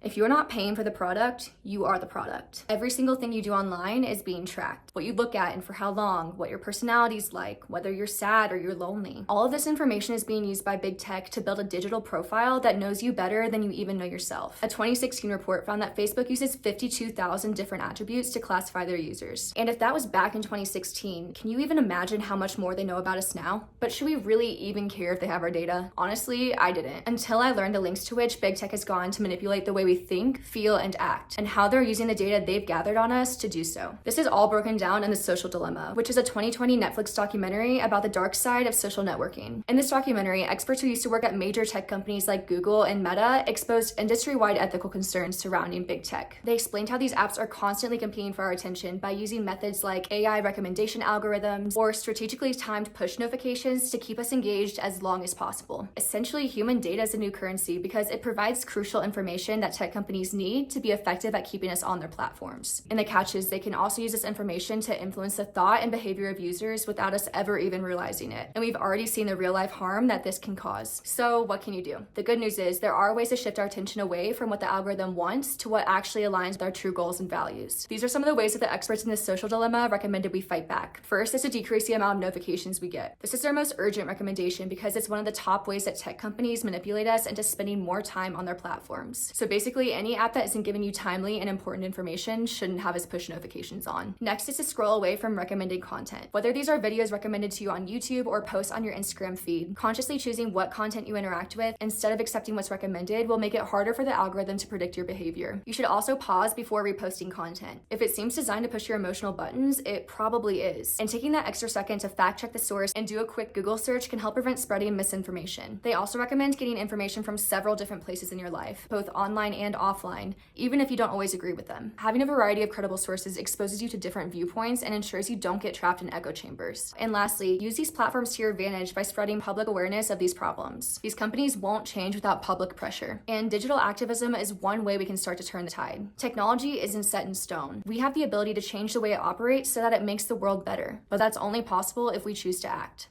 If you're not paying for the product, you are the product. Every single thing you do online is being tracked. What you look at and for how long, what your personality's like, whether you're sad or you're lonely. All of this information is being used by big tech to build a digital profile that knows you better than you even know yourself. A 2016 report found that Facebook uses 52,000 different attributes to classify their users. And if that was back in 2016, can you even imagine how much more they know about us now? But should we really even care if they have our data? Honestly, I didn't. Until I learned the links to which big tech has gone to manipulate the way we think, feel, and act, and how they're using the data they've gathered on us to do so. This is all broken down in The Social Dilemma, which is a 2020 Netflix documentary about the dark side of social networking. In this documentary, experts who used to work at major tech companies like Google and Meta exposed industry-wide ethical concerns surrounding big tech. They explained how these apps are constantly competing for our attention by using methods like AI recommendation algorithms or strategically timed push notifications to keep us engaged as long as possible. Essentially, human data is a new currency because it provides crucial information that tech companies need to be effective at keeping us on their platforms. And the catch is they can also use this information to influence the thought and behavior of users without us ever even realizing it. And we've already seen the real life harm that this can cause. So what can you do? The good news is there are ways to shift our attention away from what the algorithm wants to what actually aligns with our true goals and values. These are some of the ways that the experts in The Social Dilemma recommended we fight back. First is to decrease the amount of notifications we get. This is their most urgent recommendation because it's one of the top ways that tech companies manipulate us into spending more time on their platforms. So basically, any app that isn't giving you timely and important information shouldn't have its push notifications on. Next is to scroll away from recommended content. Whether these are videos recommended to you on YouTube or posts on your Instagram feed, consciously choosing what content you interact with instead of accepting what's recommended will make it harder for the algorithm to predict your behavior. You should also pause before reposting content. If it seems designed to push your emotional buttons, it probably is. And taking that extra second to fact check the source and do a quick Google search can help prevent spreading misinformation. They also recommend getting information from several different places in your life, both online and offline, even if you don't always agree with them. Having a variety of credible sources exposes you to different viewpoints and ensures you don't get trapped in echo chambers. And lastly, use these platforms to your advantage by spreading public awareness of these problems. These companies won't change without public pressure. And digital activism is one way we can start to turn the tide. Technology isn't set in stone. We have the ability to change the way it operates so that it makes the world better. But that's only possible if we choose to act.